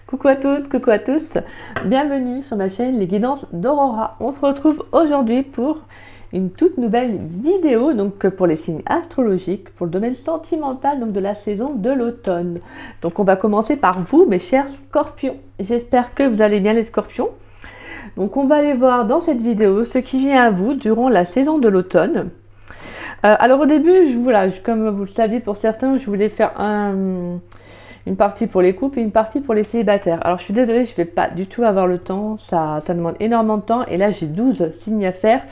Coucou à toutes, coucou à tous, bienvenue sur ma chaîne Les Guidances d'Aurora. On se retrouve aujourd'hui pour une toute nouvelle vidéo donc pour les signes astrologiques, pour le domaine sentimental donc de la saison de l'automne. Donc on va commencer par vous mes chers scorpions. J'espère que vous allez bien les scorpions. Donc on va aller voir dans cette vidéo ce qui vient à vous durant la saison de l'automne. Alors au début, comme vous le saviez pour certains, je voulais faire une partie pour les couples et une partie pour les célibataires. Alors je suis désolée, je ne vais pas du tout avoir le temps, ça demande énormément de temps et là j'ai 12 signes à faire.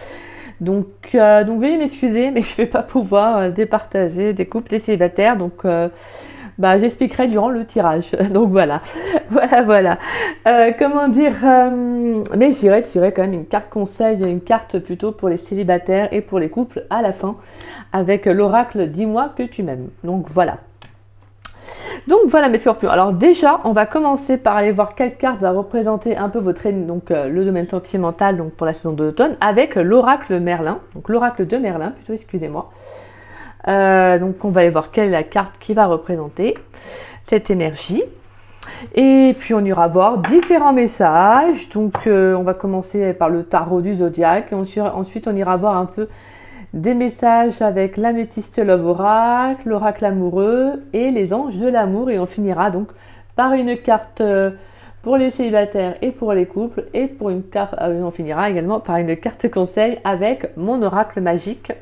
Donc veuillez m'excuser, mais je ne vais pas pouvoir départager des couples, des célibataires. Donc j'expliquerai durant le tirage. Donc voilà. Comment dire mais j'irai tirer quand même une carte conseil, une carte plutôt pour les célibataires et pour les couples à la fin avec l'oracle Dis-moi que tu m'aimes. Donc voilà. Donc voilà mes scorpions. Alors déjà, on va commencer par aller voir quelle carte va représenter un peu votre le domaine sentimental donc pour la saison de l'automne avec l'oracle Merlin. Donc l'oracle de Merlin plutôt, excusez-moi. Donc on va aller voir quelle est la carte qui va représenter cette énergie. Et puis on ira voir différents messages. Donc on va commencer par le tarot du zodiaque. Ensuite on ira voir un peu des messages avec l'améthyste Love Oracle, l'oracle amoureux et les anges de l'amour. Et on finira donc par une carte pour les célibataires et pour les couples. Et pour une carte, on finira également par une carte conseil avec mon oracle magique,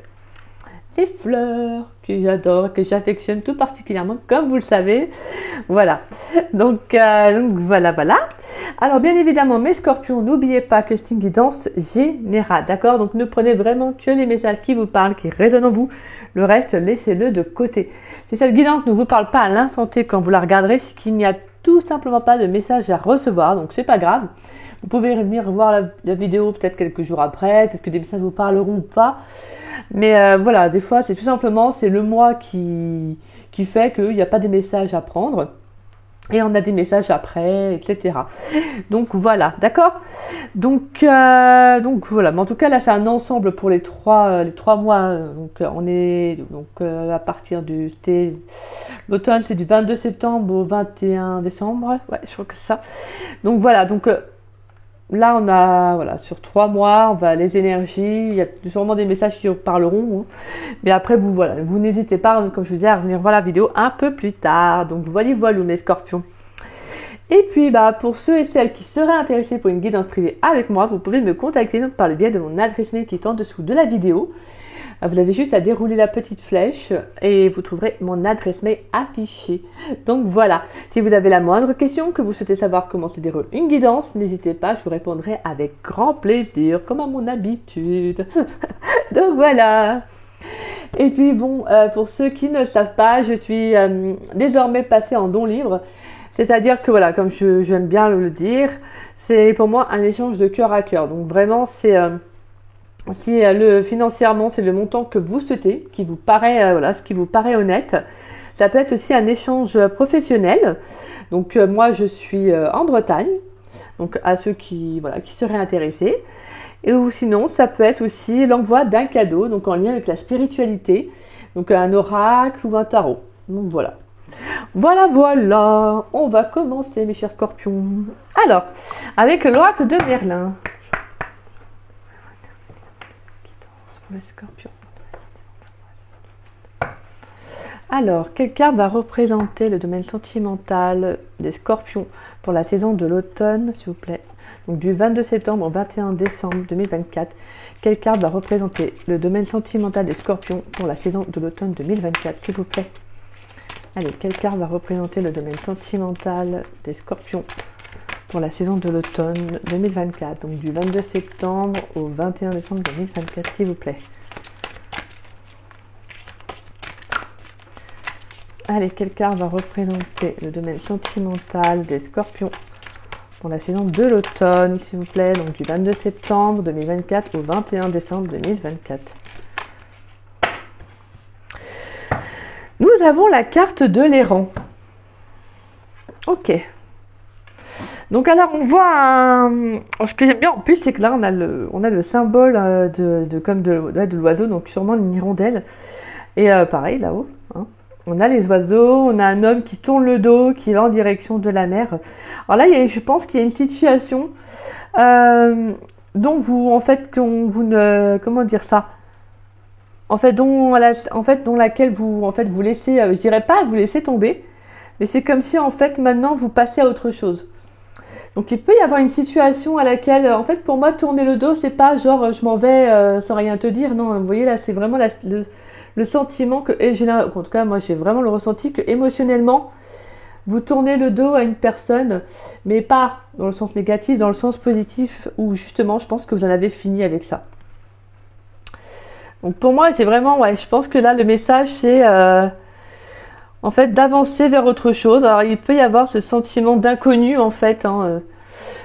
les fleurs, que j'adore, que j'affectionne tout particulièrement, comme vous le savez. Voilà. Donc voilà. Alors bien évidemment, mes scorpions, n'oubliez pas que c'est une guidance générale, d'accord? Donc ne prenez vraiment que les messages qui vous parlent, qui résonnent en vous. Le reste, laissez-le de côté. Si cette guidance ne vous parle pas à l'instant T quand vous la regarderez, c'est qu'il n'y a tout simplement pas de message à recevoir, donc c'est pas grave. Vous pouvez venir voir la vidéo peut-être quelques jours après, peut-être que des messages vous parleront ou pas. Mais voilà, des fois c'est tout simplement le moi qui fait qu'il n'y a pas des messages à prendre. Et on a des messages après, etc. Donc voilà, d'accord. Donc voilà. Mais en tout cas là c'est un ensemble pour les trois mois. Donc on est à partir l'automne c'est du 22 septembre au 21 décembre. Ouais, je crois que c'est ça. Donc voilà. Donc là on a sur 3 mois, les énergies. Il y a sûrement des messages qui parleront. Hein. Mais après vous n'hésitez pas, comme je vous disais, à revenir voir la vidéo un peu plus tard. Donc voilà mes scorpions. Et puis pour ceux et celles qui seraient intéressés pour une guidance privée avec moi, vous pouvez me contacter par le biais de mon adresse mail qui est en dessous de la vidéo. Vous avez juste à dérouler la petite flèche et vous trouverez mon adresse mail affichée. Donc voilà, si vous avez la moindre question, que vous souhaitez savoir comment se déroule une guidance, n'hésitez pas, je vous répondrai avec grand plaisir, comme à mon habitude. Donc voilà. Et puis pour ceux qui ne le savent pas, je suis désormais passée en don libre. C'est-à-dire que comme j'aime bien le dire, c'est pour moi un échange de cœur à cœur. Donc vraiment, financièrement, c'est le montant que vous souhaitez, qui vous paraît, ce qui vous paraît honnête. Ça peut être aussi un échange professionnel. Donc moi, je suis en Bretagne. Donc à ceux qui seraient intéressés. Ou sinon, ça peut être aussi l'envoi d'un cadeau, donc en lien avec la spiritualité. Donc un oracle ou un tarot. Donc voilà. Voilà. On va commencer, mes chers scorpions. Alors, avec l'oracle de Merlin. Pour les scorpions. Alors, quelle carte va représenter le domaine sentimental des scorpions pour la saison de l'automne, s'il vous plaît? Donc du 22 septembre au 21 décembre 2024. Quelle carte va représenter le domaine sentimental des scorpions pour la saison de l'automne 2024, s'il vous plaît? Allez, quelle carte va représenter le domaine sentimental des scorpions pour la saison de l'automne 2024, donc du 22 septembre au 21 décembre 2024, s'il vous plaît. Allez, quelle carte va représenter le domaine sentimental des scorpions pour la saison de l'automne, s'il vous plaît, donc du 22 septembre 2024 au 21 décembre 2024. Nous avons la carte de l'errant. Ok. Donc alors on voit ce que j'aime bien en plus, c'est que là on a le symbole de l'oiseau, donc sûrement une hirondelle. Et pareil là-haut, hein. On a les oiseaux, on a un homme qui tourne le dos, qui va en direction de la mer. Alors là, je pense qu'il y a une situation dont vous, en fait, vous ne, comment dire ça, en fait, dont laquelle vous, en fait, vous laissez, je dirais pas vous laissez tomber, mais c'est comme si, en fait, maintenant, vous passez à autre chose. Donc, il peut y avoir une situation à laquelle, en fait, pour moi, tourner le dos, c'est pas genre, je m'en vais sans rien te dire. Non, vous voyez, là, c'est vraiment le sentiment que, et en tout cas, moi, j'ai vraiment le ressenti que, émotionnellement, vous tournez le dos à une personne, mais pas dans le sens négatif, dans le sens positif, où, justement, je pense que vous en avez fini avec ça. Donc pour moi, c'est vraiment, je pense que là, le message, c'est en fait d'avancer vers autre chose. Alors il peut y avoir ce sentiment d'inconnu, en fait,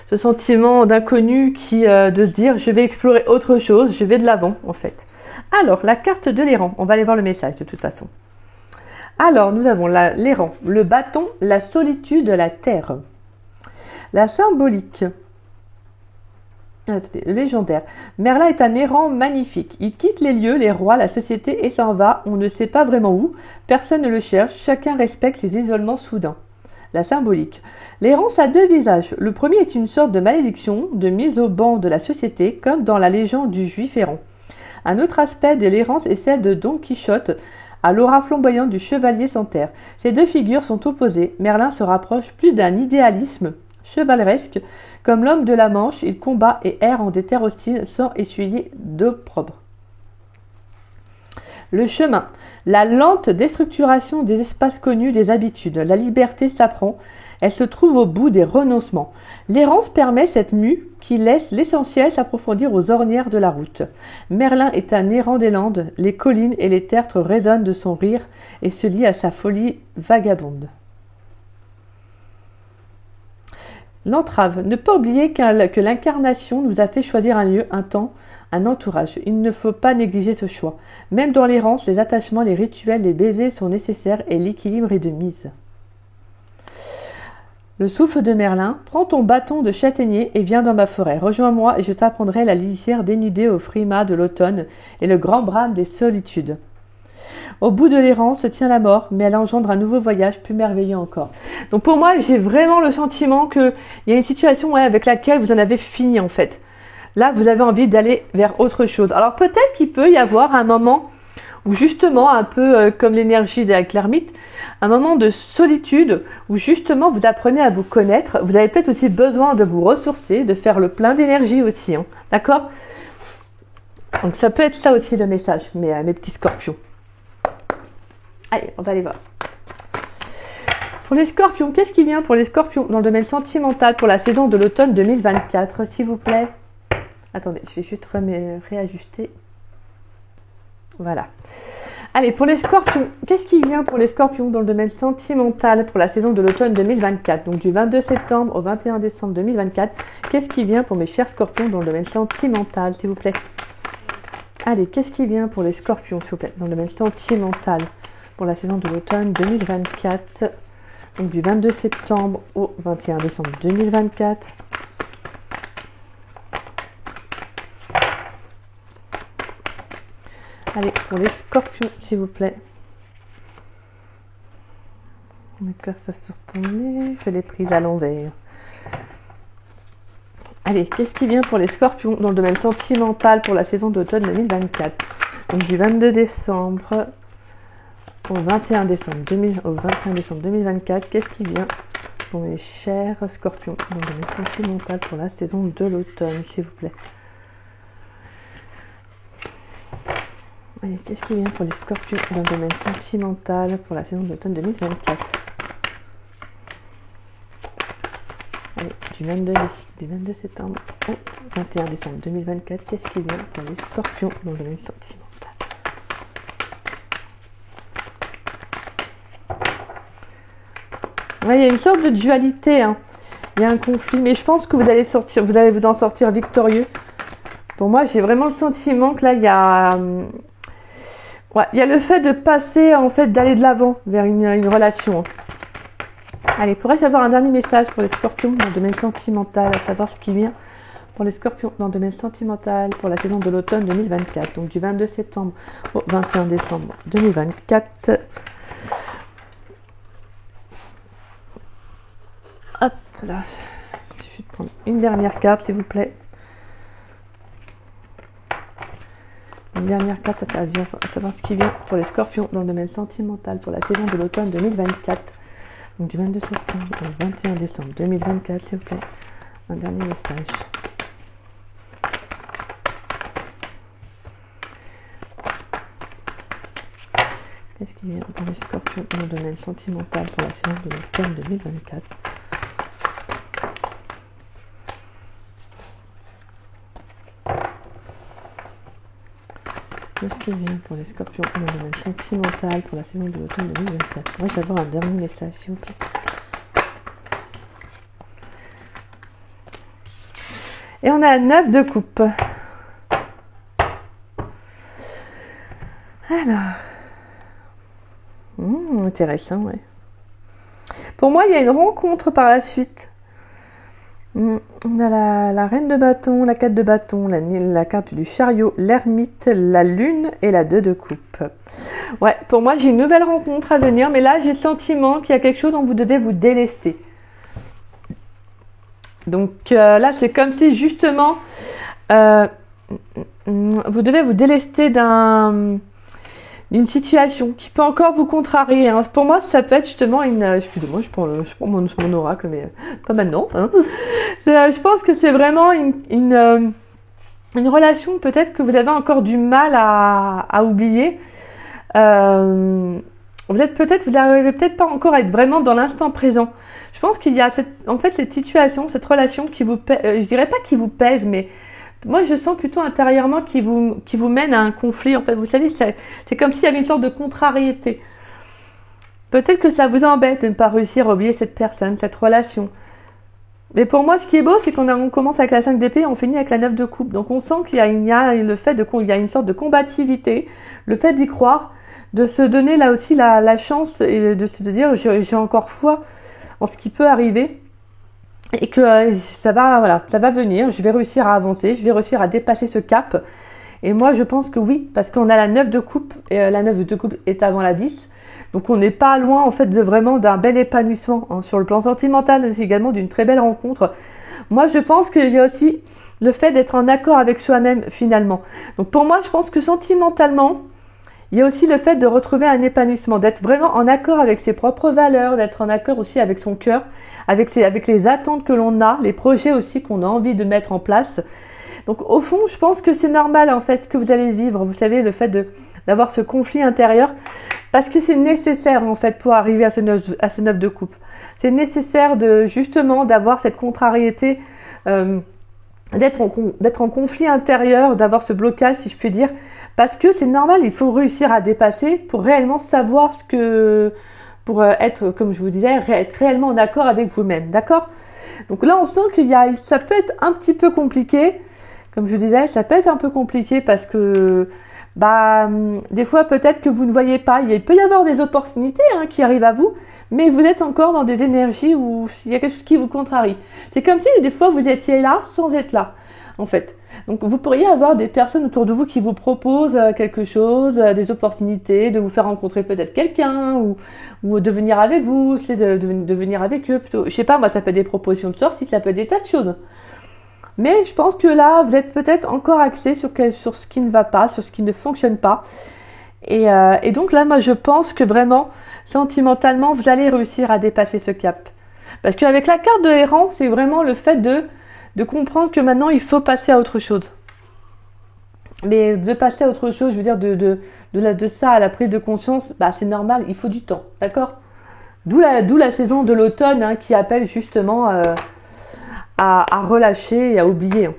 ce sentiment d'inconnu qui, de se dire, je vais explorer autre chose, je vais de l'avant, en fait. Alors, la carte de l'errant, on va aller voir le message de toute façon. Alors, nous avons l'errant, le bâton, la solitude, la terre. La symbolique. Attendez, le légendaire. Merlin est un errant magnifique. Il quitte les lieux, les rois, la société et s'en va. On ne sait pas vraiment où. Personne ne le cherche. Chacun respecte les isolements soudains. La symbolique. L'errance a deux visages. Le premier est une sorte de malédiction, de mise au banc de la société, comme dans la légende du juif errant. Un autre aspect de l'errance est celle de Don Quichotte, à l'aura flamboyante du chevalier sans terre. Ces deux figures sont opposées. Merlin se rapproche plus d'un idéalisme chevaleresque. Comme l'homme de la Manche, il combat et erre en des terres hostiles sans essuyer d'opprobre. Le chemin. La lente déstructuration des espaces connus, des habitudes. La liberté s'apprend. Elle se trouve au bout des renoncements. L'errance permet cette mue qui laisse l'essentiel s'approfondir aux ornières de la route. Merlin est un errant des landes. Les collines et les tertres résonnent de son rire et se lient à sa folie vagabonde. L'entrave. Ne pas oublier que l'incarnation nous a fait choisir un lieu, un temps, un entourage. Il ne faut pas négliger ce choix. Même dans l'errance, les attachements, les rituels, les baisers sont nécessaires et l'équilibre est de mise. Le souffle de Merlin. Prends ton bâton de châtaignier et viens dans ma forêt. Rejoins-moi et je t'apprendrai la lisière dénudée au frimas de l'automne et le grand brame des solitudes. Au bout de l'errance se tient la mort, mais elle engendre un nouveau voyage plus merveilleux encore. Donc pour moi, j'ai vraiment le sentiment qu'il y a une situation avec laquelle vous en avez fini en fait. Là, vous avez envie d'aller vers autre chose. Alors peut-être qu'il peut y avoir un moment où justement, un peu comme l'énergie de la l'ermite, un moment de solitude où justement vous apprenez à vous connaître. Vous avez peut-être aussi besoin de vous ressourcer, de faire le plein d'énergie aussi. D'accord ? Donc ça peut être ça aussi le message, mes petits scorpions. Allez, on va aller voir. Pour les scorpions, qu'est-ce qui vient pour les scorpions dans le domaine sentimental pour la saison de l'automne 2024, s'il vous plaît? Attendez, je vais juste réajuster. Voilà. Allez, pour les scorpions, qu'est-ce qui vient pour les scorpions dans le domaine sentimental pour la saison de l'automne 2024? Donc du 22 septembre au 21 décembre 2024. Qu'est-ce qui vient pour mes chers scorpions dans le domaine sentimental, s'il vous plaît? Allez, qu'est-ce qui vient pour les scorpions, s'il vous plaît, dans le domaine sentimental pour la saison de l'automne 2024, donc du 22 septembre au 21 décembre 2024. Allez, pour les scorpions, s'il vous plaît. D'accord, ça se retourne, je l'ai prise à l'envers. Allez, qu'est-ce qui vient pour les scorpions dans le domaine sentimental pour la saison d'automne 2024? Donc du 22 décembre au 21 décembre 2024, qu'est-ce qui vient pour mes chers scorpions dans le domaine sentimental pour la saison de l'automne, s'il vous plaît? Allez, qu'est-ce qui vient pour les scorpions dans le domaine sentimental pour la saison de l'automne 2024? Allez, du 22 septembre au 21 décembre 2024, qu'est-ce qui vient pour les scorpions dans le domaine sentimental? Ouais, il y a une sorte de dualité, il y a un conflit, mais je pense que vous allez vous en sortir victorieux. Pour moi, j'ai vraiment le sentiment que là, il y a le fait de passer, en fait, d'aller de l'avant vers une relation. Allez, pourrais-je avoir un dernier message pour les scorpions dans le domaine sentimental, à savoir ce qui vient pour les scorpions dans le domaine sentimental pour la saison de l'automne 2024, donc du 22 septembre au 21 décembre 2024. Hop là, il suffit de prendre une dernière carte, s'il vous plaît. Une dernière carte à savoir ce qui vient pour les scorpions dans le domaine sentimental pour la saison de l'automne 2024. Donc du 22 septembre au 21 décembre 2024, s'il vous plaît. Un dernier message. Qu'est-ce qui vient pour les scorpions dans le domaine sentimental pour la saison de l'automne 2024? Qu'est-ce qui vient pour les scorpions dans le domaine sentimental pour la saison de l'automne 2024? Moi, je vais avoir un dernier message, s'il vous plaît. Et on a 9 de coupe. Alors. Intéressant, ouais. Pour moi, il y a une rencontre par la suite. On a la reine de bâton, la 4 de bâton, la carte du chariot, l'ermite, la lune et la 2 de coupe. Ouais, pour moi, j'ai une nouvelle rencontre à venir, mais là, j'ai le sentiment qu'il y a quelque chose dont vous devez vous délester. Donc là, c'est comme si justement, vous devez vous délester d'une situation qui peut encore vous contrarier. Hein. Pour moi, ça peut être justement une... Excusez-moi, je prends mon oracle, mais pas maintenant. Hein. Je pense que c'est vraiment une relation peut-être que vous avez encore du mal à oublier. Vous n'arrivez peut-être pas encore à être vraiment dans l'instant présent. Je pense qu'il y a cette situation, cette relation qui vous pèse, je dirais pas qui vous pèse, mais moi je sens plutôt intérieurement qui vous mène à un conflit. En fait, vous savez, c'est comme s'il y avait une sorte de contrariété. Peut-être que ça vous embête de ne pas réussir à oublier cette personne, cette relation. Mais pour moi, ce qui est beau, c'est qu'on commence avec la 5 d'épée et on finit avec la 9 de coupe. Donc on sent qu'il y a il y a une sorte de combativité, le fait d'y croire, de se donner là aussi la chance et de se dire j'ai encore foi en ce qui peut arriver et que ça va venir, je vais réussir à avancer, je vais réussir à dépasser ce cap. Et moi je pense que oui, parce qu'on a la 9 de coupe et la 9 de coupe est avant la 10. Donc on n'est pas loin en fait vraiment d'un bel épanouissement hein, sur le plan sentimental, mais également d'une très belle rencontre. Moi je pense qu'il y a aussi le fait d'être en accord avec soi-même finalement. Donc pour moi je pense que sentimentalement, il y a aussi le fait de retrouver un épanouissement, d'être vraiment en accord avec ses propres valeurs, d'être en accord aussi avec son cœur, avec les attentes que l'on a, les projets aussi qu'on a envie de mettre en place. Donc au fond, je pense que c'est normal en fait ce que vous allez vivre. Vous savez, le fait d'avoir ce conflit intérieur, parce que c'est nécessaire en fait pour arriver à ce 9 de coupe. C'est nécessaire justement d'avoir cette contrariété, d'être en conflit intérieur, d'avoir ce blocage si je puis dire. Parce que c'est normal, il faut réussir à dépasser pour réellement savoir pour être, comme je vous disais, être réellement en accord avec vous-même, d'accord? Donc là, on sent ça peut être un petit peu compliqué, comme je vous disais, ça peut être un peu compliqué parce que, des fois, peut-être que vous ne voyez pas, il peut y avoir des opportunités hein, qui arrivent à vous, mais vous êtes encore dans des énergies où il y a quelque chose qui vous contrarie. C'est comme si des fois vous étiez là sans être là, en fait. Donc vous pourriez avoir des personnes autour de vous qui vous proposent quelque chose, des opportunités, de vous faire rencontrer peut-être quelqu'un ou de venir avec vous, c'est de venir avec eux plutôt. Je sais pas, moi ça peut être des propositions de sortie, ça peut être des tas de choses. Mais je pense que là, vous êtes peut-être encore axé sur ce qui ne va pas, sur ce qui ne fonctionne pas. Et donc là, moi je pense que vraiment, sentimentalement, vous allez réussir à dépasser ce cap. Parce qu'avec la carte de l'errant, c'est vraiment le fait de comprendre que maintenant il faut passer à autre chose. Mais de passer à autre chose, je veux dire de ça à la prise de conscience, c'est normal, il faut du temps, d'accord? D'où la saison de l'automne hein, qui appelle justement à relâcher et à oublier, hein,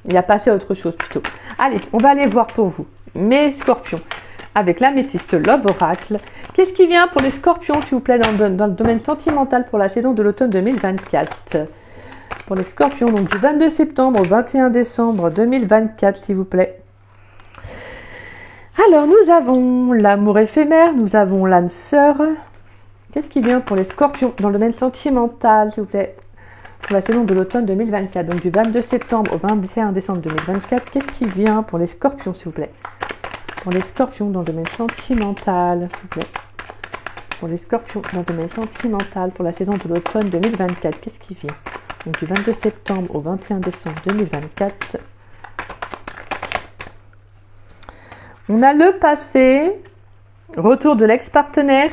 et à passer à autre chose plutôt. Allez, on va aller voir pour vous, mes scorpions, avec l'améthyste Love Oracle. Qu'est-ce qui vient pour les scorpions, s'il vous plaît, dans le domaine sentimental pour la saison de l'automne 2024? Pour les scorpions, donc du 22 septembre au 21 décembre 2024, s'il vous plaît. Alors, nous avons l'amour éphémère, nous avons l'âme sœur. Qu'est-ce qui vient pour les scorpions dans le domaine sentimental, s'il vous plaît, pour la saison de l'automne 2024, donc du 22 septembre au 21 décembre 2024. Qu'est-ce qui vient pour les scorpions, s'il vous plaît? Pour les scorpions dans le domaine sentimental, s'il vous plaît. pour les scorpions dans le domaine sentimental pour la saison de l'automne 2024. Qu'est-ce qui vient? Donc du 22 septembre au 21 décembre 2024. On a le passé, retour de l'ex-partenaire,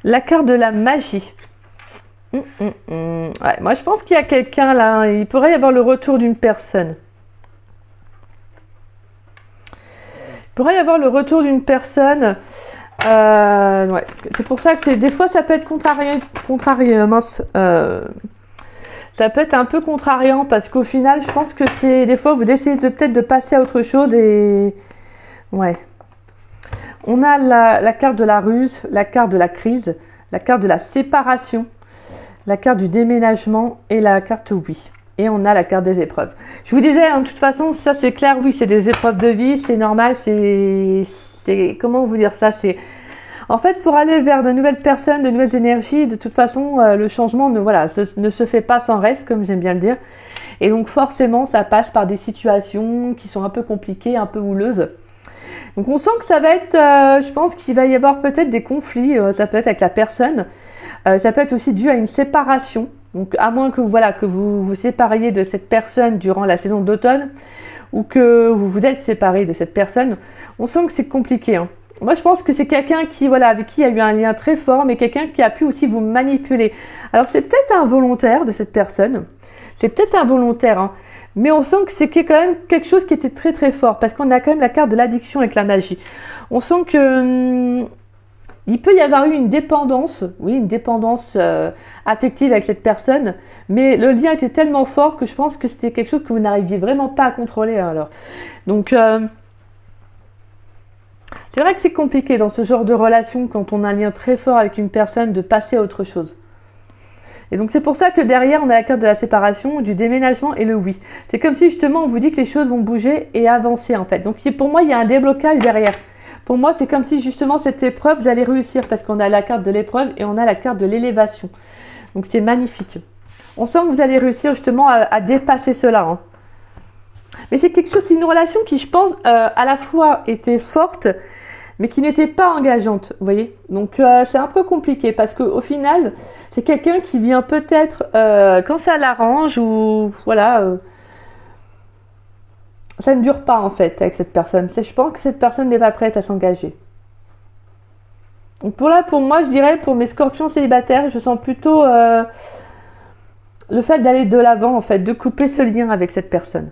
la carte de la magie. Ouais, moi je pense qu'il y a quelqu'un là, il pourrait y avoir le retour d'une personne. Il pourrait y avoir le retour d'une personne. Ouais. C'est pour ça que des fois ça peut être ça peut être un peu contrariant parce qu'au final je pense que c'est des fois vous essayez peut-être de passer à autre chose et ouais. On a la carte de la ruse, la carte de la crise, la carte de la séparation, la carte du déménagement et la carte oui. Et on a la carte des épreuves. Je vous disais, de toute façon, ça c'est clair, oui, c'est des épreuves de vie, c'est normal, c'est comment vous dire ça, c'est en fait pour aller vers de nouvelles personnes, de nouvelles énergies, de toute façon, le changement ne se fait pas sans reste, comme j'aime bien le dire. Et donc forcément, ça passe par des situations qui sont un peu compliquées, un peu houleuses. Donc on sent que ça va être, je pense qu'il va y avoir peut-être des conflits, ça peut être avec la personne, ça peut être aussi dû à une séparation. Donc à moins que vous vous sépariez de cette personne durant la saison d'automne ou que vous vous êtes séparé de cette personne, on sent que c'est compliqué. Hein. Moi je pense que c'est quelqu'un qui avec qui il y a eu un lien très fort, mais quelqu'un qui a pu aussi vous manipuler. Alors c'est peut-être involontaire de cette personne, c'est peut-être involontaire, hein, mais on sent que c'est quand même quelque chose qui était très très fort parce qu'on a quand même la carte de l'addiction avec la magie. On sent que il peut y avoir eu une dépendance, oui, une dépendance affective avec cette personne, mais le lien était tellement fort que je pense que c'était quelque chose que vous n'arriviez vraiment pas à contrôler. Alors, donc, c'est vrai que c'est compliqué dans ce genre de relation quand on a un lien très fort avec une personne de passer à autre chose. Et donc c'est pour ça que derrière on a la carte de la séparation, du déménagement et le oui. C'est comme si justement on vous dit que les choses vont bouger et avancer en fait. Donc pour moi il y a un déblocage derrière. Pour moi, c'est comme si justement cette épreuve, vous allez réussir parce qu'on a la carte de l'épreuve et on a la carte de l'élévation. Donc c'est magnifique. On sent que vous allez réussir justement à dépasser cela. Hein. Mais c'est quelque chose, c'est une relation qui, je pense, à la fois était forte, mais qui n'était pas engageante. Vous voyez. Donc c'est un peu compliqué parce qu'au final, c'est quelqu'un qui vient peut-être quand ça l'arrange ou voilà. Ça ne dure pas en fait avec cette personne. Je pense que cette personne n'est pas prête à s'engager. Donc pour moi, je dirais pour mes scorpions célibataires, je sens plutôt le fait d'aller de l'avant en fait, de couper ce lien avec cette personne.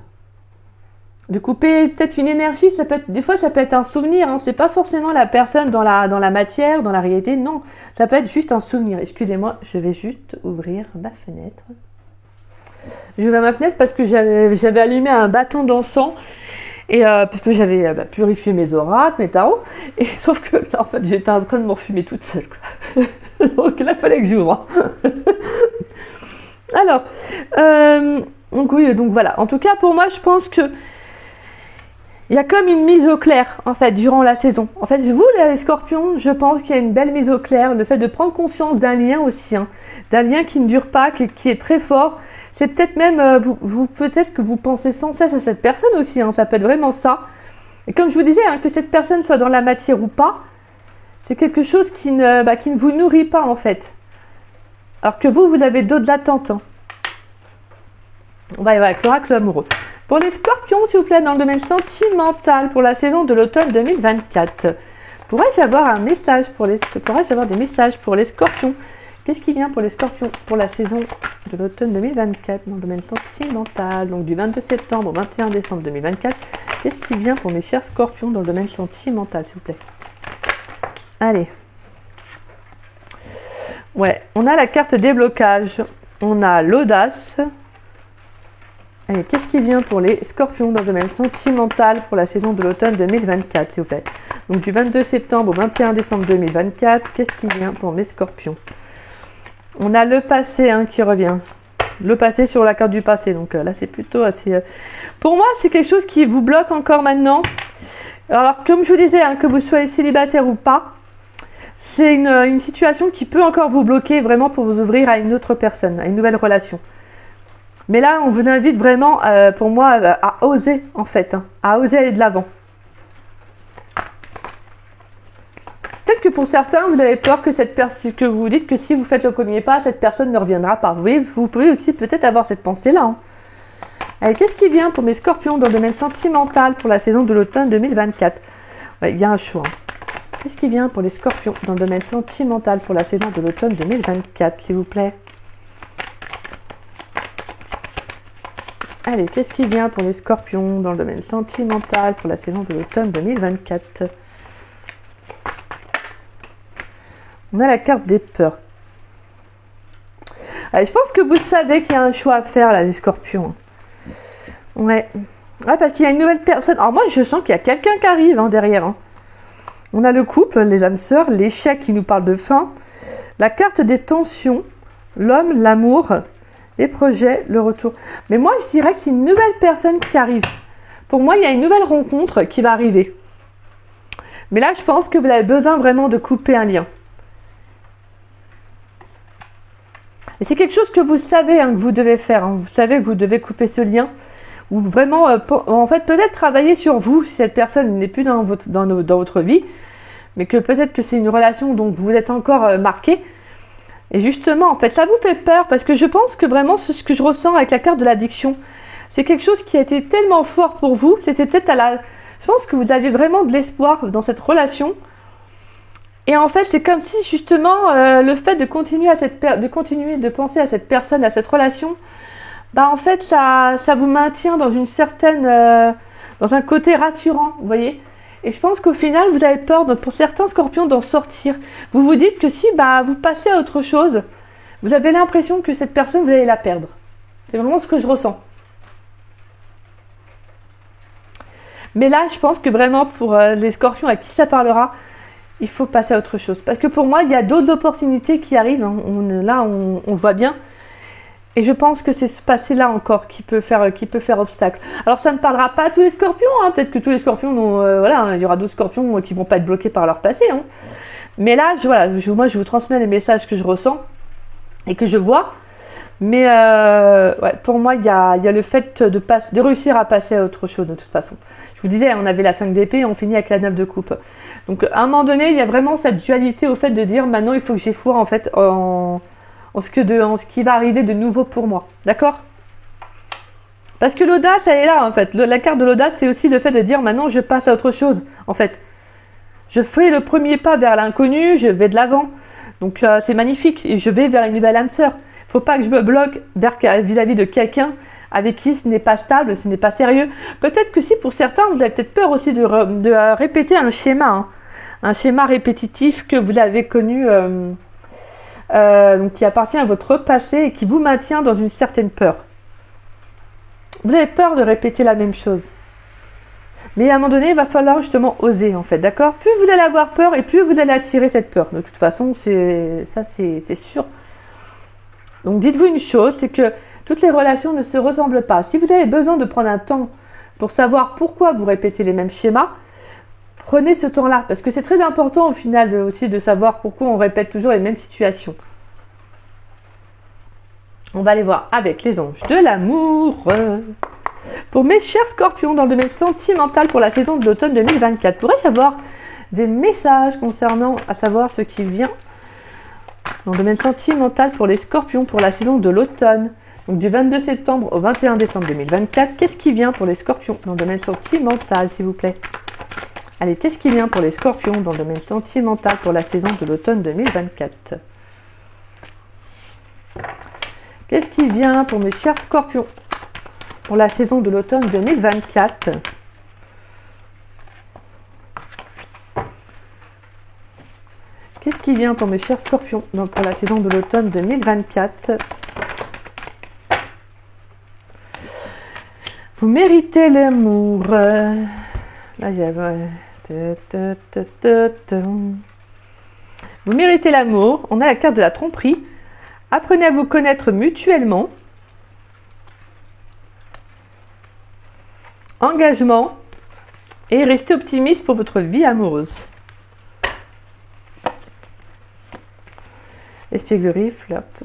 De couper peut-être une énergie, des fois ça peut être un souvenir, hein. C'est pas forcément la personne dans la matière, dans la réalité, non. Ça peut être juste un souvenir. Excusez-moi, je vais juste ouvrir ma fenêtre. J'ai ouvert ma fenêtre parce que j'avais allumé un bâton d'encens et parce que j'avais purifié mes oracles, mes tarots, et sauf que là, en fait j'étais en train de m'enfumer toute seule. Quoi. Donc là il fallait que j'ouvre. Alors, donc oui, donc voilà. En tout cas pour moi je pense que il y a comme une mise au clair, en fait, durant la saison. En fait, vous, les scorpions, je pense qu'il y a une belle mise au clair. Le fait de prendre conscience d'un lien aussi, hein, d'un lien qui ne dure pas, qui est très fort. C'est peut-être même, peut-être que vous pensez sans cesse à cette personne aussi. Hein, ça peut être vraiment ça. Et comme je vous disais, hein, que cette personne soit dans la matière ou pas, c'est quelque chose qui ne vous nourrit pas, en fait. Alors que vous avez d'autres attentes. Hein. On va y avoir avec l'oracle amoureux. Pour les scorpions, s'il vous plaît, dans le domaine sentimental pour la saison de l'automne 2024, pourrais-je avoir des messages pour les scorpions? Qu'est-ce qui vient pour les scorpions pour la saison de l'automne 2024 dans le domaine sentimental, donc du 22 septembre au 21 décembre 2024? Qu'est-ce qui vient pour mes chers scorpions dans le domaine sentimental, s'il vous plaît? Allez. Ouais, on a la carte déblocage, on a l'audace. Allez, qu'est-ce qui vient pour les scorpions dans le domaine sentimental pour la saison de l'automne 2024, s'il vous plaît? Donc du 22 septembre au 21 décembre 2024, qu'est-ce qui vient pour mes scorpions? On a le passé qui revient. Le passé sur la carte du passé. Donc là, c'est plutôt assez... Pour moi, c'est quelque chose qui vous bloque encore maintenant. Alors, comme je vous disais, que vous soyez célibataire ou pas, c'est une situation qui peut encore vous bloquer vraiment pour vous ouvrir à une autre personne, à une nouvelle relation. Mais là, on vous invite vraiment, pour moi, à oser, en fait, à oser aller de l'avant. peut-être que pour certains, vous avez peur que que vous vous dites que si vous faites le premier pas, cette personne ne reviendra pas. Vous voyez, vous pouvez aussi peut-être avoir cette pensée-là. Hein. Allez, qu'est-ce qui vient pour mes scorpions dans le domaine sentimental pour la saison de l'automne 2024? Ouais, il y a un choix. Qu'est-ce qui vient pour les scorpions dans le domaine sentimental pour la saison de l'automne 2024, s'il vous plaît? Allez, qu'est-ce qui vient pour les scorpions dans le domaine sentimental pour la saison de l'automne 2024? On a la carte des peurs. Allez, je pense que vous savez qu'il y a un choix à faire là, les scorpions. Ouais, parce qu'il y a une nouvelle personne. Alors moi, je sens qu'il y a quelqu'un qui arrive derrière. Hein. On a le couple, les âmes sœurs, l'échec qui nous parle de fin, la carte des tensions, l'homme, l'amour, les projets, le retour. Mais moi, je dirais que c'est une nouvelle personne qui arrive. Pour moi, il y a une nouvelle rencontre qui va arriver. Mais là, je pense que vous avez besoin vraiment de couper un lien. Et c'est quelque chose que vous savez que vous devez faire. Hein. Vous savez que vous devez couper ce lien. Ou vraiment, en fait, peut-être travailler sur vous si cette personne n'est plus dans votre vie. Mais que peut-être que c'est une relation dont vous êtes encore marqué. Et justement, en fait, ça vous fait peur. Parce que je pense que vraiment, ce que je ressens avec la carte de l'addiction, c'est quelque chose qui a été tellement fort pour vous. C'était peut-être je pense que vous aviez vraiment de l'espoir dans cette relation. Et en fait, c'est comme si justement le fait de continuer de penser à cette personne, à cette relation, en fait, ça vous maintient dans une certaine, dans un côté rassurant, vous voyez. Et je pense qu'au final, vous avez peur, pour certains scorpions, d'en sortir. Vous vous dites que si vous passez à autre chose, vous avez l'impression que cette personne, vous allez la perdre. C'est vraiment ce que je ressens. Mais là, je pense que vraiment pour les scorpions à qui ça parlera, il faut passer à autre chose. Parce que pour moi, il y a d'autres opportunités qui arrivent. Hein. On voit bien. Et je pense que c'est ce passé-là encore qui peut faire obstacle. Alors, ça ne parlera pas à tous les scorpions. Hein. Peut-être que tous les scorpions, il y aura d'autres scorpions qui ne vont pas être bloqués par leur passé. Hein. Mais là, moi, je vous transmets les messages que je ressens et que je vois. Mais pour moi, il y a le fait de réussir à passer à autre chose de toute façon. Je vous disais, on avait la 5 d'épée et on finit avec la 9 de coupe. Donc à un moment donné, il y a vraiment cette dualité au fait de dire maintenant il faut que j'ai foi en fait en ce qui va arriver de nouveau pour moi. D'accord? Parce que l'audace, elle est là en fait. La carte de l'audace, c'est aussi le fait de dire maintenant je passe à autre chose. En fait, je fais le premier pas vers l'inconnu, je vais de l'avant. Donc c'est magnifique et je vais vers une nouvelle âme sœur. Il ne faut pas que je me bloque vis-à-vis de quelqu'un avec qui ce n'est pas stable, ce n'est pas sérieux. Peut-être que si pour certains, vous avez peut-être peur aussi de répéter un schéma, un schéma répétitif que vous avez connu, donc qui appartient à votre passé et qui vous maintient dans une certaine peur. Vous avez peur de répéter la même chose. Mais à un moment donné, il va falloir justement oser en fait, d'accord? Plus vous allez avoir peur et plus vous allez attirer cette peur. De toute façon, c'est sûr. Donc dites-vous une chose, c'est que toutes les relations ne se ressemblent pas. Si vous avez besoin de prendre un temps pour savoir pourquoi vous répétez les mêmes schémas, prenez ce temps-là. Parce que c'est très important au final aussi de savoir pourquoi on répète toujours les mêmes situations. On va aller voir avec les anges de l'amour. Pour mes chers scorpions, dans le domaine sentimental pour la saison de l'automne 2024, pourrais-je avoir des messages concernant à savoir ce qui vient dans le domaine sentimental pour les scorpions pour la saison de l'automne, donc du 22 septembre au 21 décembre 2024. Qu'est-ce qui vient pour les scorpions dans le domaine sentimental, s'il vous plaît? Allez, qu'est-ce qui vient pour les scorpions dans le domaine sentimental pour la saison de l'automne 2024? Qu'est-ce qui vient pour mes chers scorpions pour la saison de l'automne 2024? Qu'est-ce qui vient pour mes chers scorpions pour la saison de l'automne 2024? Vous méritez l'amour. Là, il y a... Vous méritez l'amour. On a la carte de la tromperie. Apprenez à vous connaître mutuellement. Engagement. Et restez optimiste pour votre vie amoureuse. Espièglerie, flirt.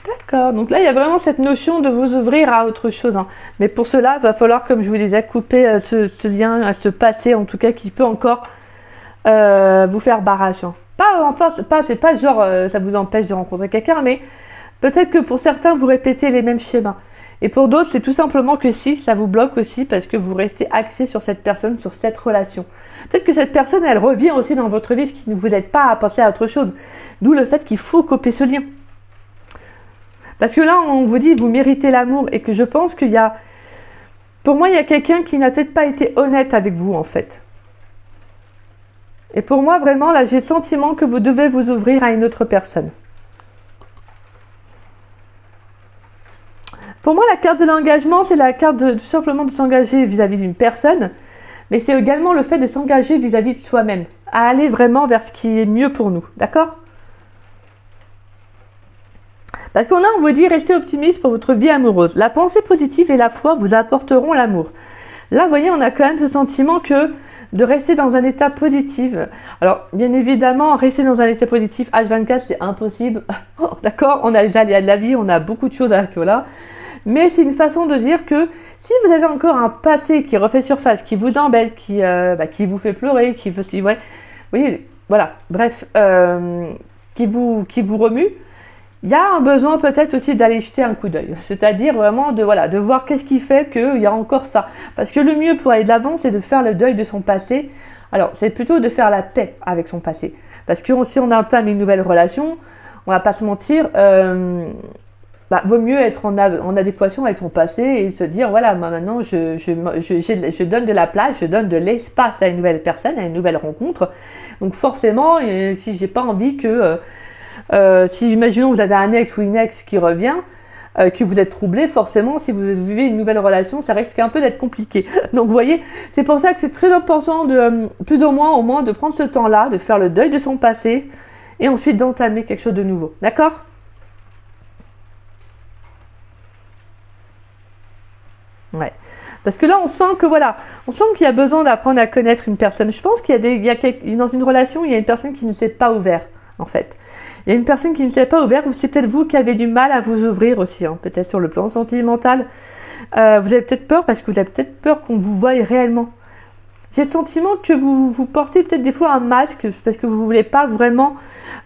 D'accord, donc là il y a vraiment cette notion de vous ouvrir à autre chose. Hein. Mais pour cela, il va falloir, comme je vous disais, couper ce lien à ce passé, en tout cas qui peut encore vous faire barrage. Hein. C'est pas genre ça vous empêche de rencontrer quelqu'un, mais peut-être que pour certains, vous répétez les mêmes schémas. Et pour d'autres, c'est tout simplement que si, ça vous bloque aussi parce que vous restez axé sur cette personne, sur cette relation. Peut-être que cette personne, elle revient aussi dans votre vie, ce qui ne vous aide pas à penser à autre chose. D'où le fait qu'il faut couper ce lien. Parce que là, on vous dit, vous méritez l'amour et que je pense qu'il y a... Pour moi, il y a quelqu'un qui n'a peut-être pas été honnête avec vous, en fait. Et pour moi, vraiment, là, j'ai le sentiment que vous devez vous ouvrir à une autre personne. Pour moi, la carte de l'engagement, c'est la carte tout simplement de s'engager vis-à-vis d'une personne, mais c'est également le fait de s'engager vis-à-vis de soi-même, à aller vraiment vers ce qui est mieux pour nous, d'accord? Parce qu'on a, on vous dit, restez optimiste pour votre vie amoureuse. La pensée positive et la foi vous apporteront l'amour. Là, vous voyez, on a quand même ce sentiment que de rester dans un état positif. Alors, bien évidemment, rester dans un état positif H24, c'est impossible. D'accord? On a les aléas de la vie, on a beaucoup de choses à voilà. Mais c'est une façon de dire que si vous avez encore un passé qui refait surface, qui vous embête, qui vous fait pleurer, qui vous, ouais, vous voyez, voilà, bref, qui vous remue, il y a un besoin peut-être aussi d'aller jeter un coup d'œil. C'est-à-dire vraiment de voir qu'est-ce qui fait qu'il y a encore ça. Parce que le mieux pour aller de l'avant, c'est de faire le deuil de son passé. Alors, c'est plutôt de faire la paix avec son passé. Parce que si on entame une nouvelle relation, on va pas se mentir, vaut mieux être en adéquation avec son passé et se dire, voilà, moi maintenant, je donne de la place, je donne de l'espace à une nouvelle personne, à une nouvelle rencontre. Donc forcément, si j'ai pas envie que... si imaginons vous avez un ex ou une ex qui revient, que vous êtes troublé, forcément si vous vivez une nouvelle relation, ça risque un peu d'être compliqué. Donc vous voyez, c'est pour ça que c'est très important de plus ou moins au moins de prendre ce temps-là, de faire le deuil de son passé et ensuite d'entamer quelque chose de nouveau. D'accord ? Ouais. Parce que là, on sent qu'il y a besoin d'apprendre à connaître une personne. Je pense qu'il y a dans une relation, il y a une personne qui ne s'est pas ouverte, en fait. Il y a une personne qui ne s'est pas ouverte, ou c'est peut-être vous qui avez du mal à vous ouvrir aussi, hein, peut-être sur le plan sentimental. Vous avez peut-être peur parce que vous avez peut-être peur qu'on vous voie réellement. J'ai le sentiment que vous portez peut-être des fois un masque parce que vous voulez pas vraiment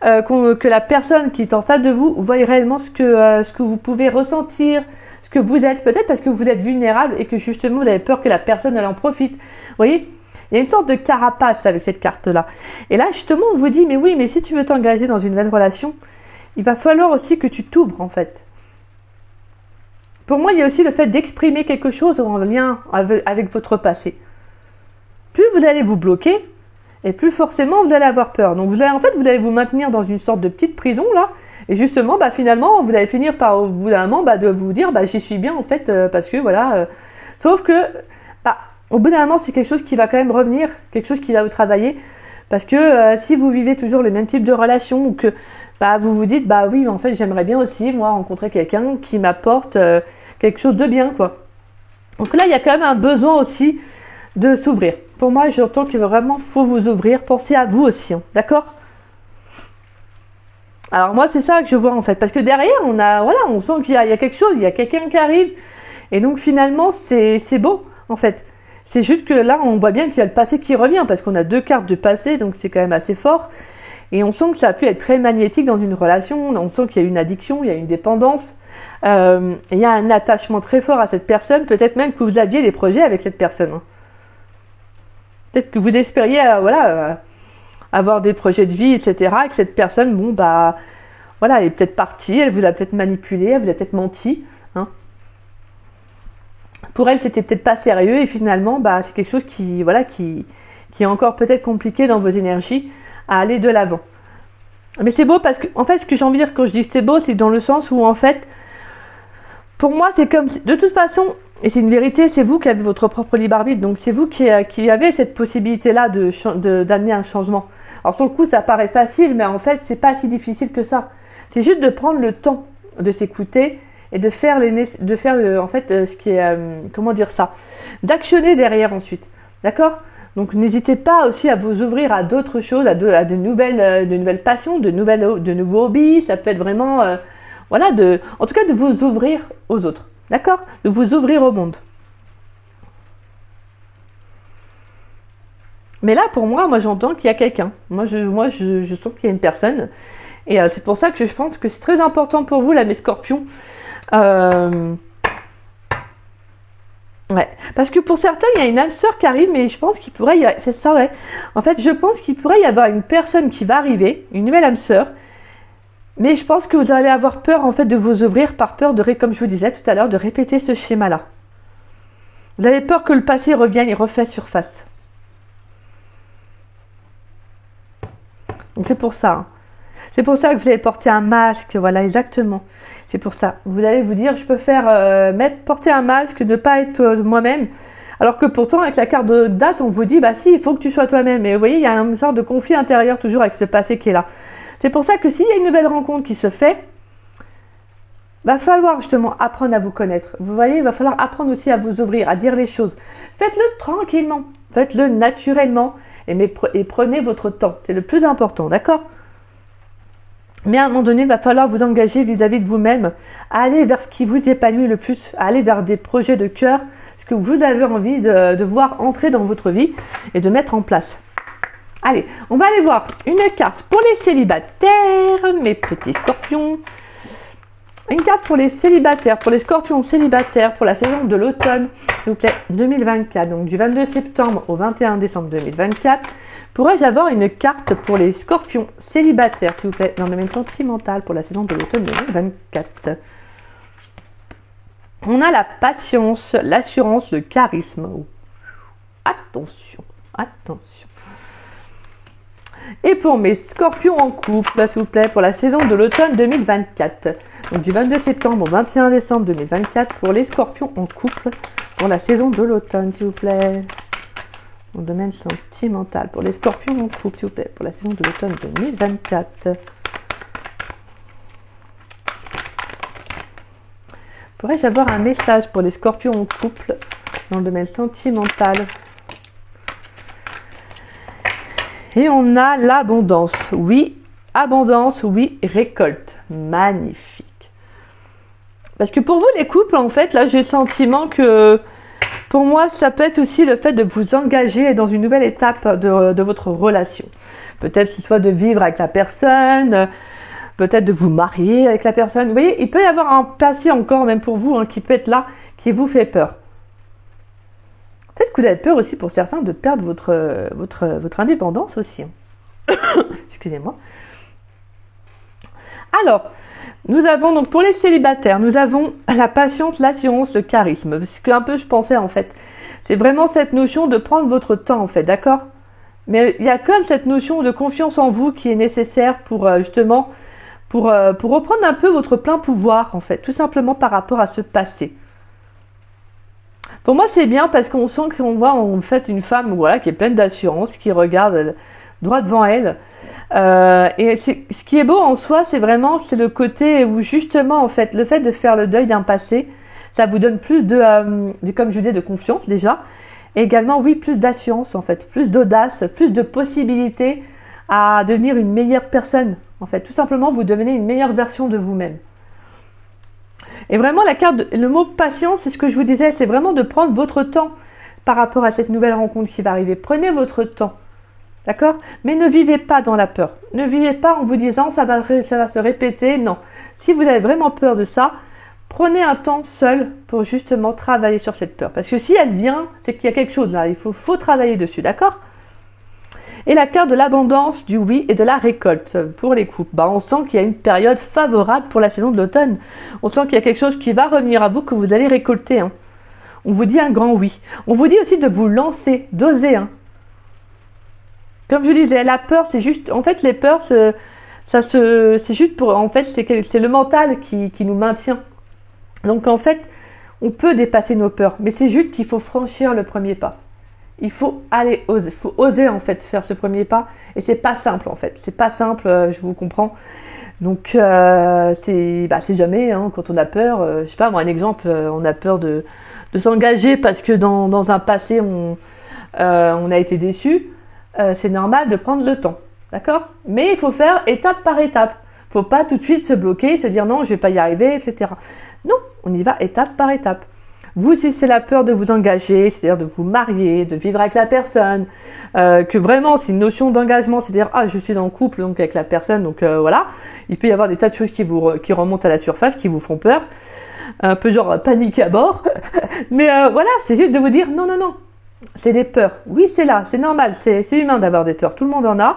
que la personne qui est en face de vous voie réellement ce que vous pouvez ressentir, ce que vous êtes, peut-être parce que vous êtes vulnérable et que justement vous avez peur que la personne elle en profite. Vous voyez ? Il y a une sorte de carapace avec cette carte-là. Et là, justement, on vous dit, mais oui, mais si tu veux t'engager dans une nouvelle relation, il va falloir aussi que tu t'ouvres, en fait. Pour moi, il y a aussi le fait d'exprimer quelque chose en lien avec votre passé. Plus vous allez vous bloquer, et plus forcément vous allez avoir peur. Donc, vous allez vous maintenir dans une sorte de petite prison, là. Et justement, finalement, vous allez finir par, au bout d'un moment, de vous dire, j'y suis bien, en fait, parce que, voilà. Sauf que, au bout d'un moment, c'est quelque chose qui va quand même revenir, quelque chose qui va vous travailler. Parce que si vous vivez toujours le même type de relation ou que vous vous dites, oui, mais en fait, j'aimerais bien aussi, moi, rencontrer quelqu'un qui m'apporte quelque chose de bien, quoi. Donc là, il y a quand même un besoin aussi de s'ouvrir. Pour moi, j'entends qu'il vraiment faut vous ouvrir. Pensez à vous aussi, hein, d'accord ? Alors moi, c'est ça que je vois, en fait. Parce que derrière, on sent qu'il y a quelque chose, il y a quelqu'un qui arrive. Et donc, finalement, c'est beau, en fait. C'est juste que là, on voit bien qu'il y a le passé qui revient parce qu'on a 2 cartes de passé, donc c'est quand même assez fort. Et on sent que ça a pu être très magnétique dans une relation. On sent qu'il y a une addiction, il y a une dépendance. Il y a un attachement très fort à cette personne. Peut-être même que vous aviez des projets avec cette personne. Hein. Peut-être que vous espériez avoir des projets de vie, etc. Et que cette personne, elle est peut-être partie, elle vous a peut-être manipulé, elle vous a peut-être menti. Hein. Pour elle, c'était peut-être pas sérieux et finalement, c'est quelque chose qui est encore peut-être compliqué dans vos énergies à aller de l'avant. Mais c'est beau parce que, en fait, ce que j'ai envie de dire quand je dis c'est beau, c'est dans le sens où, en fait, pour moi, c'est comme, de toute façon, et c'est une vérité, c'est vous qui avez votre propre libre arbitre, donc c'est vous qui avez cette possibilité-là d'amener un changement. Alors sur le coup, ça paraît facile, mais en fait, c'est pas si difficile que ça. C'est juste de prendre le temps de s'écouter et de faire ce qui est, d'actionner derrière ensuite. D'accord ? Donc n'hésitez pas aussi à vous ouvrir à d'autres choses, à de nouvelles passions, de nouveaux hobbies. Ça peut être vraiment, en tout cas de vous ouvrir aux autres. D'accord ? De vous ouvrir au monde. Mais là, pour moi j'entends qu'il y a quelqu'un. Moi, je sens qu'il y a une personne. Et c'est pour ça que je pense que c'est très important pour vous, là, mes scorpions. Ouais, parce que pour certains, il y a une âme sœur qui arrive, mais je pense qu'il pourrait y avoir... C'est ça, ouais. En fait, je pense qu'il pourrait y avoir une personne qui va arriver, une nouvelle âme sœur, mais je pense que vous allez avoir peur, en fait, de vous ouvrir par peur de, comme je vous disais tout à l'heure, de répéter ce schéma-là. Vous avez peur que le passé revienne et refasse surface. Donc c'est pour ça. Hein. C'est pour ça que vous allez porter un masque, voilà, exactement. C'est pour ça. Vous allez vous dire, je peux faire porter un masque, ne pas être moi-même. Alors que pourtant, avec la carte d'As, on vous dit, bah si, il faut que tu sois toi-même. Et vous voyez, il y a une sorte de conflit intérieur toujours avec ce passé qui est là. C'est pour ça que s'il y a une nouvelle rencontre qui se fait, va falloir justement apprendre à vous connaître. Vous voyez, il va falloir apprendre aussi à vous ouvrir, à dire les choses. Faites-le tranquillement, faites-le naturellement et prenez votre temps. C'est le plus important, d'accord ? Mais à un moment donné, il va falloir vous engager vis-à-vis de vous-même, à aller vers ce qui vous épanouit le plus, à aller vers des projets de cœur, ce que vous avez envie de voir entrer dans votre vie et de mettre en place. Allez, on va aller voir une carte pour les célibataires, mes petits scorpions. Une carte pour les célibataires, pour les scorpions célibataires, pour la saison de l'automne, s'il vous plaît, 2024. Donc du 22 septembre au 21 décembre 2024. Pourrais-je avoir une carte pour les scorpions célibataires, s'il vous plaît, dans le domaine sentimental pour la saison de l'automne 2024? On a la patience, l'assurance, le charisme. Attention, attention. Et pour mes scorpions en couple, s'il vous plaît, pour la saison de l'automne 2024. Donc du 22 septembre au 21 décembre 2024 pour les scorpions en couple pour la saison de l'automne, s'il vous plaît. Dans le domaine sentimental pour les scorpions en couple, s'il vous plaît, pour la saison de l'automne 2024. Pourrais-je avoir un message pour les scorpions en couple dans le domaine sentimental? Et on a l'abondance. Oui, abondance, oui, récolte. Magnifique. Parce que pour vous, les couples, en fait, là, j'ai le sentiment que, pour moi, ça peut être aussi le fait de vous engager dans une nouvelle étape de votre relation. Peut-être soit de vivre avec la personne, peut-être de vous marier avec la personne. Vous voyez, il peut y avoir un passé encore, même pour vous, hein, qui peut être là, qui vous fait peur. Peut-être que vous avez peur aussi pour certains de perdre votre indépendance aussi. Excusez-moi. Alors, nous avons donc pour les célibataires, nous avons la patience, l'assurance, le charisme. C'est ce que un peu je pensais en fait. C'est vraiment cette notion de prendre votre temps en fait, d'accord? Mais il y a comme cette notion de confiance en vous qui est nécessaire pour justement pour reprendre un peu votre plein pouvoir en fait, tout simplement par rapport à ce passé. Pour moi, c'est bien parce qu'on sent qu'on voit en fait une femme voilà, qui est pleine d'assurance, qui regarde droit devant elle. Et ce qui est beau en soi, c'est le côté où justement, en fait, le fait de faire le deuil d'un passé, ça vous donne plus comme je vous disais, de confiance déjà. Et également, oui, plus d'assurance en fait, plus d'audace, plus de possibilités à devenir une meilleure personne. En fait, tout simplement, vous devenez une meilleure version de vous-même. Et vraiment, le mot patience, c'est ce que je vous disais, c'est vraiment de prendre votre temps par rapport à cette nouvelle rencontre qui va arriver. Prenez votre temps, d'accord? Mais ne vivez pas dans la peur. Ne vivez pas en vous disant ça va se répéter. Non. Si vous avez vraiment peur de ça, prenez un temps seul pour justement travailler sur cette peur. Parce que si elle vient, c'est qu'il y a quelque chose là. Il faut travailler dessus, d'accord? Et la carte de l'abondance, du oui et de la récolte pour les couples. On sent qu'il y a une période favorable pour la saison de l'automne. On sent qu'il y a quelque chose qui va revenir à vous, que vous allez récolter. Hein. On vous dit un grand oui. On vous dit aussi de vous lancer, d'oser. Hein. Comme je disais, la peur, c'est juste... En fait, les peurs, c'est juste pour... En fait, c'est le mental qui nous maintient. Donc, en fait, on peut dépasser nos peurs. Mais c'est juste qu'il faut franchir le premier pas. Il faut oser en fait faire ce premier pas et c'est pas simple en fait, c'est pas simple, je vous comprends. Donc c'est jamais hein, quand on a peur, je sais pas moi un exemple, on a peur de s'engager parce que dans un passé on a été déçu, c'est normal de prendre le temps, d'accord? Mais il faut faire étape par étape. Faut pas tout de suite se bloquer, se dire non je vais pas y arriver, etc. Non, on y va étape par étape. Vous, si c'est la peur de vous engager, c'est-à-dire de vous marier, de vivre avec la personne, que vraiment c'est une notion d'engagement, c'est-à-dire ah je suis en couple donc avec la personne, donc voilà, il peut y avoir des tas de choses qui remontent à la surface, qui vous font peur, un peu genre panique à bord, mais voilà, c'est juste de vous dire non, c'est des peurs, oui c'est là, c'est normal, c'est humain d'avoir des peurs, tout le monde en a,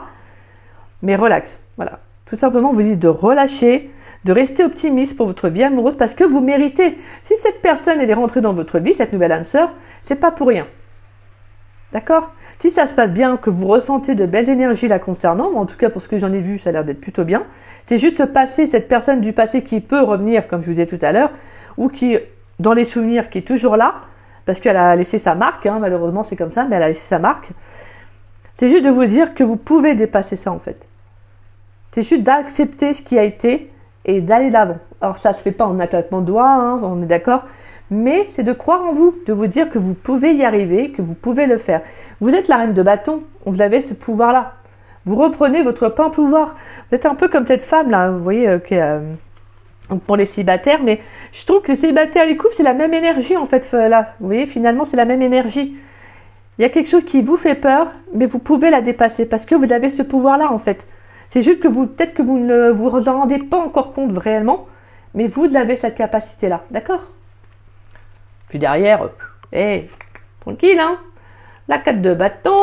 mais relax, voilà, tout simplement vous dites de relâcher, de rester optimiste pour votre vie amoureuse parce que vous méritez. Si cette personne elle est rentrée dans votre vie, cette nouvelle âme sœur, c'est pas pour rien. D'accord? Si ça se passe bien, que vous ressentez de belles énergies la concernant, en tout cas pour ce que j'en ai vu, ça a l'air d'être plutôt bien, c'est juste passer cette personne du passé qui peut revenir, comme je vous disais tout à l'heure, ou qui, dans les souvenirs, qui est toujours là, parce qu'elle a laissé sa marque, hein, malheureusement c'est comme ça, mais elle a laissé sa marque. C'est juste de vous dire que vous pouvez dépasser ça en fait. C'est juste d'accepter ce qui a été et d'aller d'avant. Alors ça se fait pas en un claquement de doigts, hein, on est d'accord, mais c'est de croire en vous, de vous dire que vous pouvez y arriver, que vous pouvez le faire. Vous êtes la reine de bâton, vous avez ce pouvoir-là. Vous reprenez votre plein pouvoir. Vous êtes un peu comme cette femme là, vous voyez, pour les célibataires, mais je trouve que les célibataires et les couples, c'est la même énergie en fait là. Vous voyez, finalement c'est la même énergie. Il y a quelque chose qui vous fait peur, mais vous pouvez la dépasser parce que vous avez ce pouvoir-là en fait. C'est juste que peut-être que vous ne vous en rendez pas encore compte réellement, mais vous avez cette capacité-là, d'accord? Puis derrière, tranquille, hein? La 4 de bâton,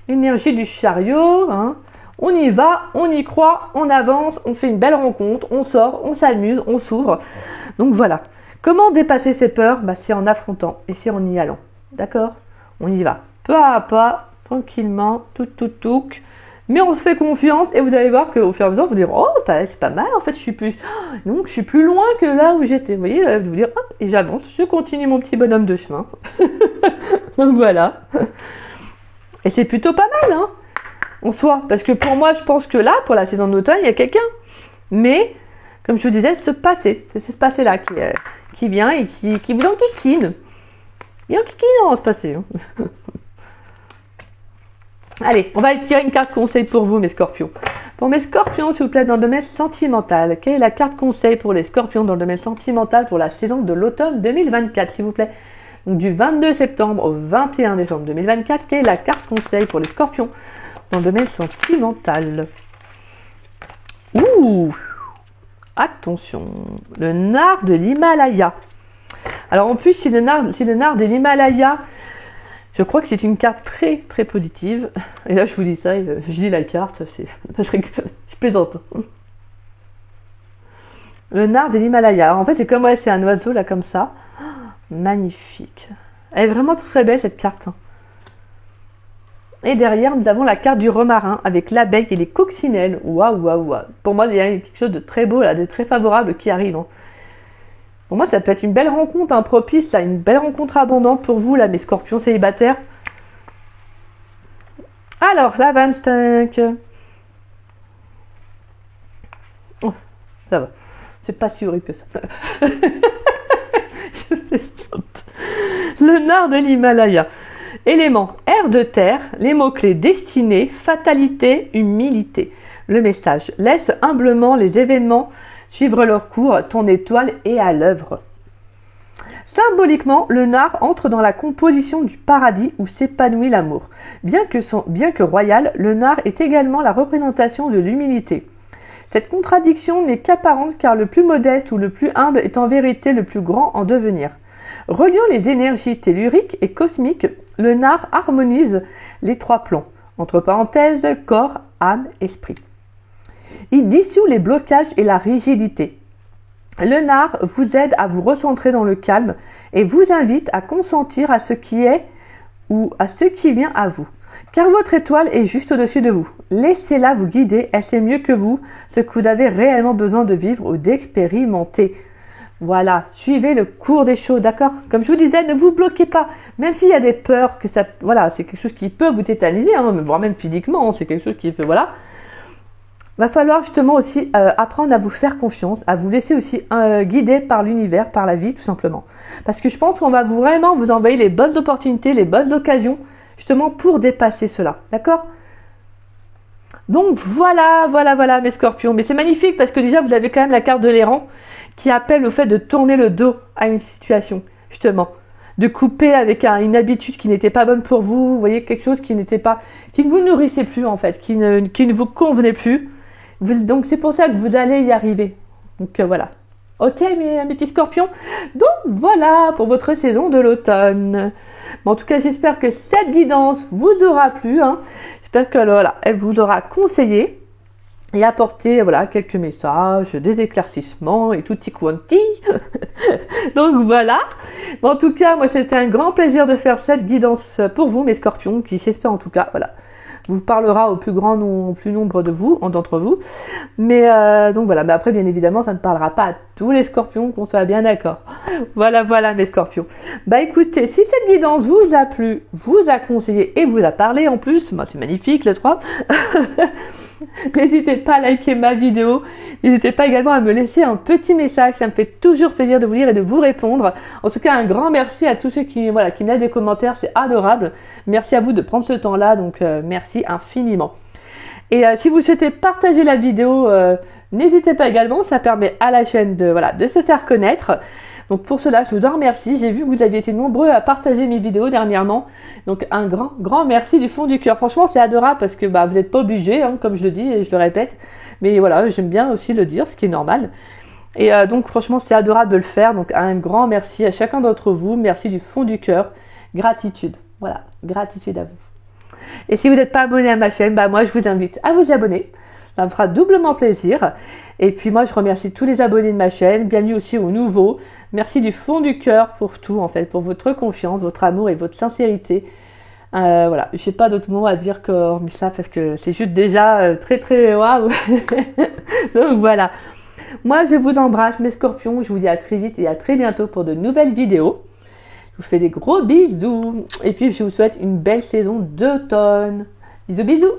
l'énergie du chariot, hein? On y va, on y croit, on avance, on fait une belle rencontre, on sort, on s'amuse, on s'ouvre. Donc voilà. Comment dépasser ces peurs? C'est en affrontant et c'est en y allant, d'accord? On y va, pas à pas, tranquillement, tout. Mais on se fait confiance et vous allez voir qu'au fur et à mesure, vous dire oh, c'est pas mal, en fait, donc je suis plus loin que là où j'étais. Vous voyez, vous dire hop, et j'avance, je continue mon petit bonhomme de chemin. Donc voilà. Et c'est plutôt pas mal, hein, en soi. Parce que pour moi, je pense que là, pour la saison d'automne, il y a quelqu'un. Mais, comme je vous disais, c'est ce passé-là qui vient et qui vous enquiquine. Il enquiquine dans ce passé. Hein. Allez, on va tirer une carte conseil pour vous, mes scorpions. Pour mes scorpions, s'il vous plaît, dans le domaine sentimental, quelle est la carte conseil pour les scorpions dans le domaine sentimental pour la saison de l'automne 2024, s'il vous plaît? Donc du 22 septembre au 21 décembre 2024, quelle est la carte conseil pour les scorpions dans le domaine sentimental? Ouh! Attention, le nard de l'Himalaya. Alors en plus, si le nard de l'Himalaya, je crois que c'est une carte très très positive. Et là, je vous dis ça, je lis la carte, je plaisante. Le nard de l'Himalaya. Alors, en fait, c'est comme c'est un oiseau là comme ça. Magnifique. Elle est vraiment très belle cette carte. Et derrière, nous avons la carte du romarin avec l'abeille et les coccinelles. Waouh. Pour moi, il y a quelque chose de très beau là, de très favorable qui arrive. Hein. Pour moi, ça peut être une belle rencontre, propice, là, une belle rencontre abondante pour vous, là, mes scorpions célibataires. Alors, la 25. Oh, ça va. C'est pas si horrible que ça. Le nard de l'Himalaya. Éléments, air de terre, les mots-clés destinée, fatalité, humilité. Le message, laisse humblement les événements suivre leur cours, ton étoile est à l'œuvre. Symboliquement, le nard entre dans la composition du paradis où s'épanouit l'amour. Bien que royal, le nard est également la représentation de l'humilité. Cette contradiction n'est qu'apparente car le plus modeste ou le plus humble est en vérité le plus grand en devenir. Reliant les énergies telluriques et cosmiques, le nard harmonise les trois plans, entre parenthèses, corps, âme, esprit. Il dissout les blocages et la rigidité. Le nard vous aide à vous recentrer dans le calme et vous invite à consentir à ce qui est ou à ce qui vient à vous. Car votre étoile est juste au-dessus de vous. Laissez-la vous guider, elle sait mieux que vous ce que vous avez réellement besoin de vivre ou d'expérimenter. Voilà, suivez le cours des choses, d'accord? Comme je vous disais, ne vous bloquez pas. Même s'il y a des peurs, que ça, voilà, c'est quelque chose qui peut vous tétaniser, voire même physiquement, c'est quelque chose qui peut, voilà. Va falloir justement aussi apprendre à vous faire confiance, à vous laisser aussi guider par l'univers, par la vie tout simplement. Parce que je pense qu'on va vraiment vous envoyer les bonnes opportunités, les bonnes occasions justement pour dépasser cela, d'accord? Donc voilà mes scorpions. Mais c'est magnifique parce que déjà vous avez quand même la carte de l'errant qui appelle au fait de tourner le dos à une situation. justement. De couper avec une habitude qui n'était pas bonne pour vous, vous voyez, quelque chose qui ne vous nourrissait plus en fait, qui ne vous convenait plus. Donc c'est pour ça que vous allez y arriver. Donc voilà. Ok mes petits scorpions. Donc voilà pour votre saison de l'automne. En tout cas j'espère que cette guidance vous aura plu. Hein. J'espère que voilà, elle vous aura conseillé et apporté voilà, quelques messages, des éclaircissements et tutti quanti. Donc voilà. En tout cas, moi c'était un grand plaisir de faire cette guidance pour vous, mes scorpions, qui j'espère en tout cas, voilà, vous parlera au plus nombre d'entre vous. Mais donc voilà, mais après bien évidemment, ça ne parlera pas à tous les scorpions, qu'on soit bien d'accord. Voilà mes scorpions. Bah écoutez, si cette guidance vous a plu, vous a conseillé et vous a parlé en plus, bah, c'est magnifique le 3. N'hésitez pas à liker ma vidéo, n'hésitez pas également à me laisser un petit message, ça me fait toujours plaisir de vous lire et de vous répondre. En tout cas, un grand merci à tous ceux qui me laissent des commentaires, c'est adorable. Merci à vous de prendre ce temps-là, donc merci infiniment. Et si vous souhaitez partager la vidéo, n'hésitez pas également, ça permet à la chaîne de se faire connaître. Donc pour cela, je vous en remercie. J'ai vu que vous aviez été nombreux à partager mes vidéos dernièrement. Donc un grand merci du fond du cœur. Franchement, c'est adorable parce que vous n'êtes pas obligés, hein, comme je le dis et je le répète. Mais voilà, j'aime bien aussi le dire, ce qui est normal. Et donc franchement, c'est adorable de le faire. Donc un grand merci à chacun d'entre vous. Merci du fond du cœur. Gratitude. Voilà, gratitude à vous. Et si vous n'êtes pas abonné à ma chaîne, moi je vous invite à vous abonner. Ça me fera doublement plaisir. Et puis moi, je remercie tous les abonnés de ma chaîne. Bienvenue aussi aux nouveaux. Merci du fond du cœur pour tout, en fait, pour votre confiance, votre amour et votre sincérité. Voilà, je n'ai pas d'autres mots à dire hormis ça parce que c'est juste déjà très waouh. Donc voilà. Moi, je vous embrasse, mes scorpions. Je vous dis à très vite et à très bientôt pour de nouvelles vidéos. Je vous fais des gros bisous. Et puis, je vous souhaite une belle saison d'automne. Bisous.